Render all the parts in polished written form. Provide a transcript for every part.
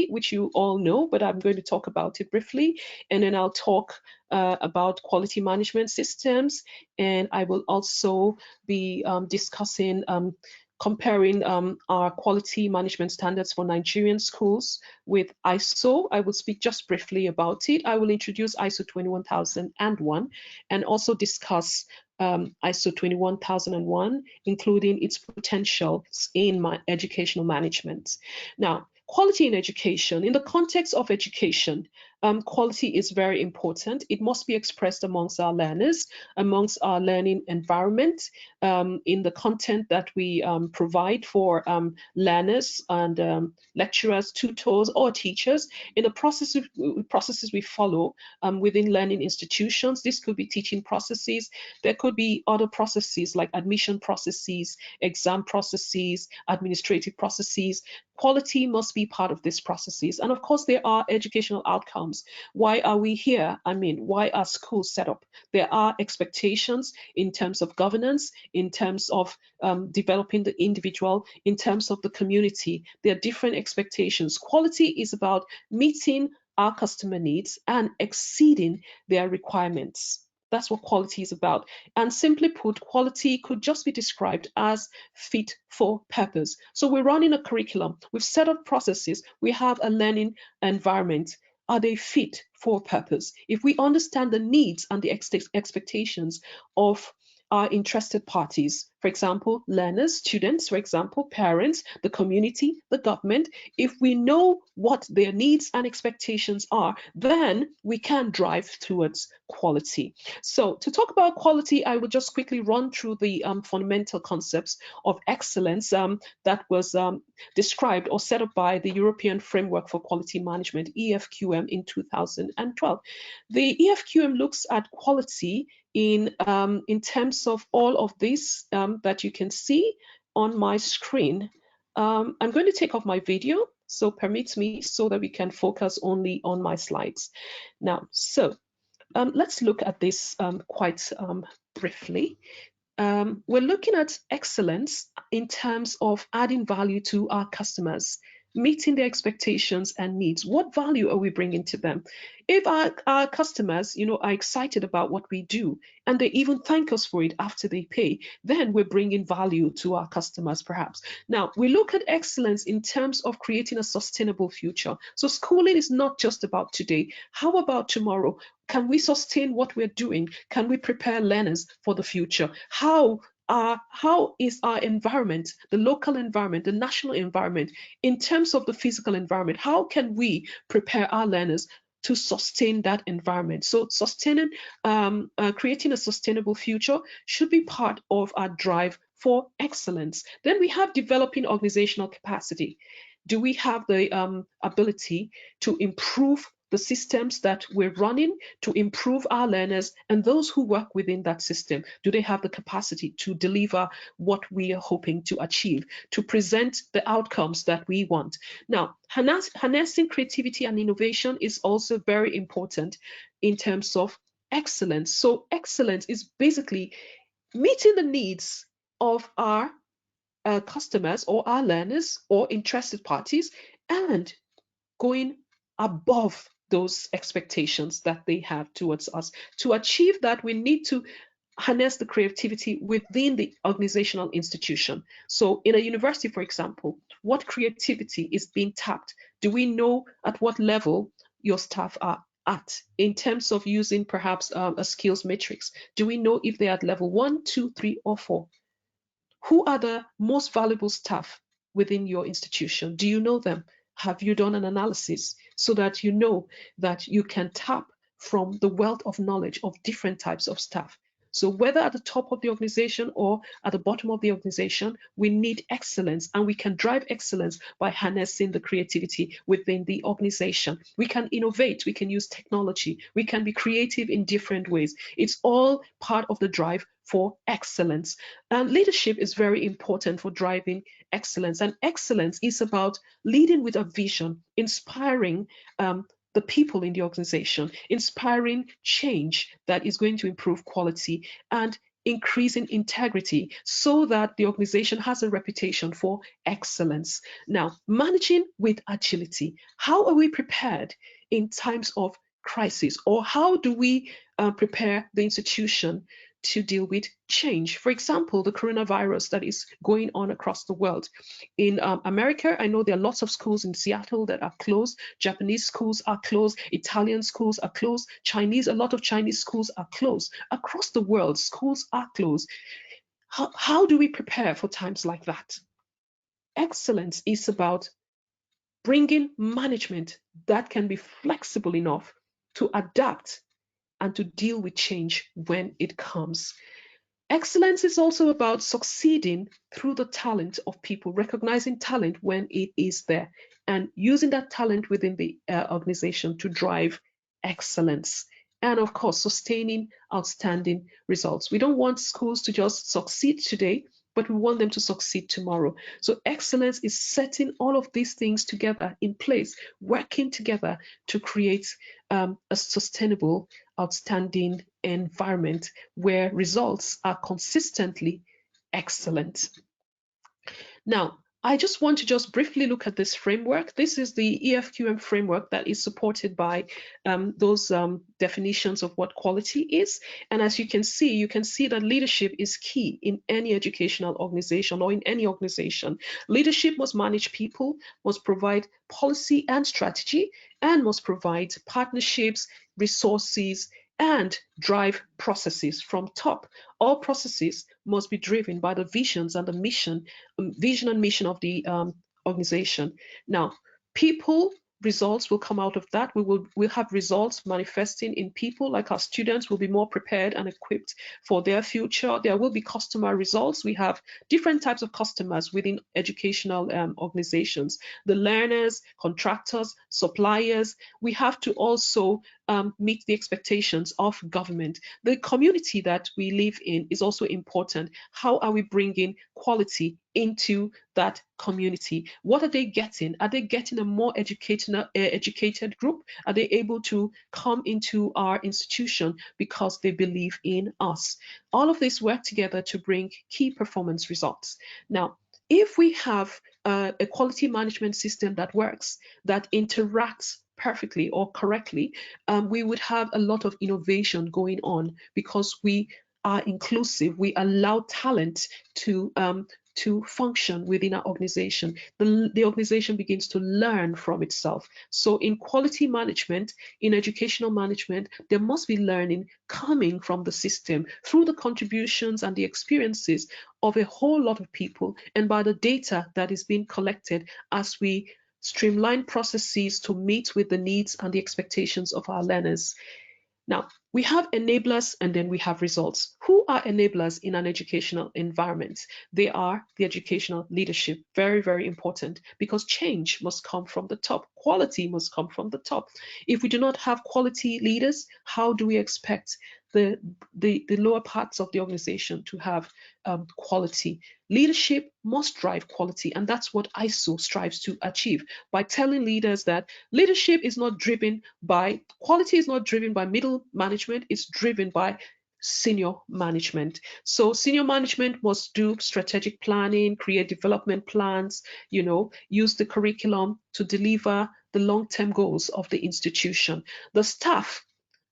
which you all know, but I'm going to talk about it briefly. And then I'll talk about quality management systems. And I will also be discussing comparing our quality management standards for Nigerian schools with ISO. I will speak just briefly about it. I will introduce ISO 21001 and also discuss ISO 21001, including its potentials in my educational management. Now, quality in education. In the context of education, quality is very important. It must be expressed amongst our learners, amongst our learning environment, in the content that we provide for learners and lecturers, tutors, or teachers, in the processes we follow within learning institutions. This could be teaching processes. There could be other processes like admission processes, exam processes, administrative processes. Quality must be part of these processes. And of course, there are educational outcomes. Why are we here? I mean, why are schools set up? There are expectations in terms of governance, in terms of developing the individual, in terms of the community. There are different expectations. Quality is about meeting our customer needs and exceeding their requirements. That's what quality is about. And simply put, quality could just be described as fit for purpose. So we're running a curriculum. We've set up processes. We have a learning environment. Are they fit for purpose? If we understand the needs and the expectations of our interested parties, for example, learners, students, for example, parents, the community, the government, if we know what their needs and expectations are, then we can drive towards quality. So to talk about quality, I will just quickly run through the fundamental concepts of excellence that was described or set up by the European Framework for Quality Management, EFQM, in 2012. The EFQM looks at quality in terms of all of this that you can see on my screen. I'm going to take off my video, so permit me so that we can focus only on my slides. Now, so let's look at this quite briefly. We're looking at excellence in terms of adding value to our customers, meeting their expectations and needs. What value are we bringing to them? If our customers, are excited about what we do and they even thank us for it after they pay, then we're bringing value to our customers, perhaps. Now, we look at excellence in terms of creating a sustainable future. So schooling is not just about today. How about tomorrow? Can we sustain what we're doing? Can we prepare learners for the future? How is our environment, the local environment, the national environment, in terms of the physical environment? How can we prepare our learners to sustain that environment? So sustaining, creating a sustainable future should be part of our drive for excellence. Then we have developing organizational capacity. Do we have the ability to improve the systems that we're running, to improve our learners and those who work within that system? Do they have the capacity to deliver what we are hoping to achieve, to present the outcomes that we want? Now, harnessing creativity and innovation is also very important in terms of excellence. So excellence is basically meeting the needs of our customers or our learners or interested parties and going above those expectations that they have towards us. To achieve that, we need to harness the creativity within the organizational institution. So in a university, for example, what creativity is being tapped? Do we know at what level your staff are at in terms of using perhaps a skills matrix? Do we know if they're at level 1, 2, 3, or 4? Who are the most valuable staff within your institution? Do you know them? Have you done an analysis so that you know that you can tap from the wealth of knowledge of different types of staff? So whether at the top of the organization or at the bottom of the organization, we need excellence, and we can drive excellence by harnessing the creativity within the organization. We can innovate, we can use technology, we can be creative in different ways. It's all part of the drive for excellence. And leadership is very important for driving excellence. And excellence is about leading with a vision, inspiring the people in the organization, inspiring change that is going to improve quality, and increasing integrity so that the organization has a reputation for excellence. Now, managing with agility. How are we prepared in times of crisis, or how do we prepare the institution to deal with change? For example, the coronavirus that is going on across the world. In America, I know there are lots of schools in Seattle that are closed. Japanese schools are closed. Italian schools are closed. A lot of Chinese schools are closed. Across the world, schools are closed. How do we prepare for times like that? Excellence is about bringing management that can be flexible enough to adapt and to deal with change when it comes. Excellence is also about succeeding through the talent of people, recognizing talent when it is there, and using that talent within the organization to drive excellence. And of course, sustaining outstanding results. We don't want schools to just succeed today, but we want them to succeed tomorrow. So excellence is setting all of these things together in place, working together to create a sustainable, outstanding environment where results are consistently excellent. Now, I just want to just briefly look at this framework. This is the EFQM framework that is supported by those definitions of what quality is. And as you can see that leadership is key in any educational organization or in any organization. Leadership must manage people, must provide policy and strategy, and must provide partnerships, resources, and drive processes from top. All processes must be driven by the visions and the mission and mission of the organization. Now, people results will come out of that. We'll have results manifesting in people, like our students will be more prepared and equipped for their future. There will be customer results. We have different types of customers within educational organizations, the learners, contractors, suppliers. We have to also meet the expectations of government. The community that we live in is also important. How are we bringing quality into that community? What are they getting? Are they getting a more educated group? Are they able to come into our institution because they believe in us? All of this work together to bring key performance results. Now, if we have a quality management system that works, that interacts perfectly or correctly, we would have a lot of innovation going on because we are inclusive. We allow talent to function within our organization. The organization begins to learn from itself. So in quality management, in educational management, there must be learning coming from the system through the contributions and the experiences of a whole lot of people, and by the data that is being collected as we streamline processes to meet with the needs and the expectations of our learners. Now, we have enablers and then we have results. Who are enablers in an educational environment? They are the educational leadership. Very, very important, because change must come from the top. Quality must come from the top. If we do not have quality leaders, how do we expect the lower parts of the organization to have quality? Leadership must drive quality, and that's what ISO strives to achieve by telling leaders that leadership is not driven by quality, is not driven by middle management, it's driven by senior management. So senior management must do strategic planning, create development plans, use the curriculum to deliver the long-term goals of the institution. The staff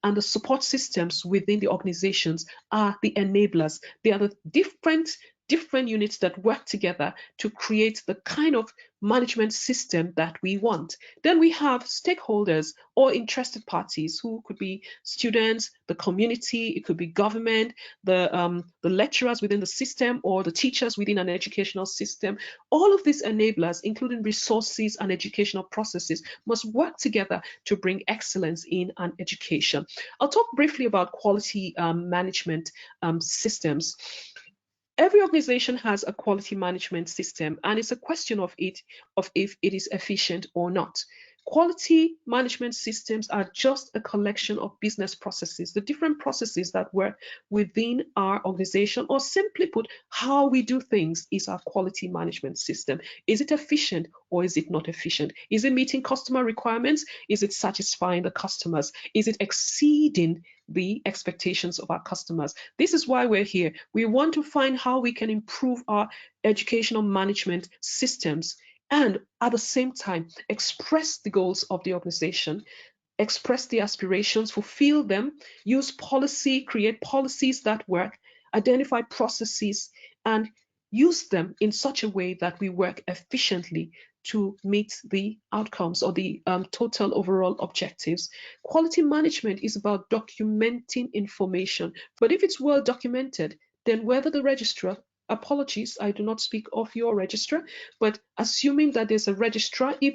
and the support systems within the organizations are the enablers. They are the different units that work together to create the kind of management system that we want. Then we have stakeholders or interested parties, who could be students, the community, it could be government, the lecturers within the system, or the teachers within an educational system. All of these enablers, including resources and educational processes, must work together to bring excellence in an education. I'll talk briefly about quality management systems. Every organization has a quality management system, and it's a question of if it is efficient or not. Quality management systems are just a collection of business processes, the different processes that work within our organization, or simply put, how we do things is our quality management system. Is it efficient or is it not efficient? Is it meeting customer requirements? Is it satisfying the customers? Is it exceeding the expectations of our customers. This is why we're here. We want to find how we can improve our educational management systems and at the same time express the goals of the organization, express the aspirations, fulfill them, use policy, create policies that work, identify processes, and use them in such a way that we work efficiently to meet the outcomes or the total overall objectives. Quality management is about documenting information, but if it's well documented, then whether the registrar, apologies, I do not speak of your registrar, but assuming that there's a registrar, even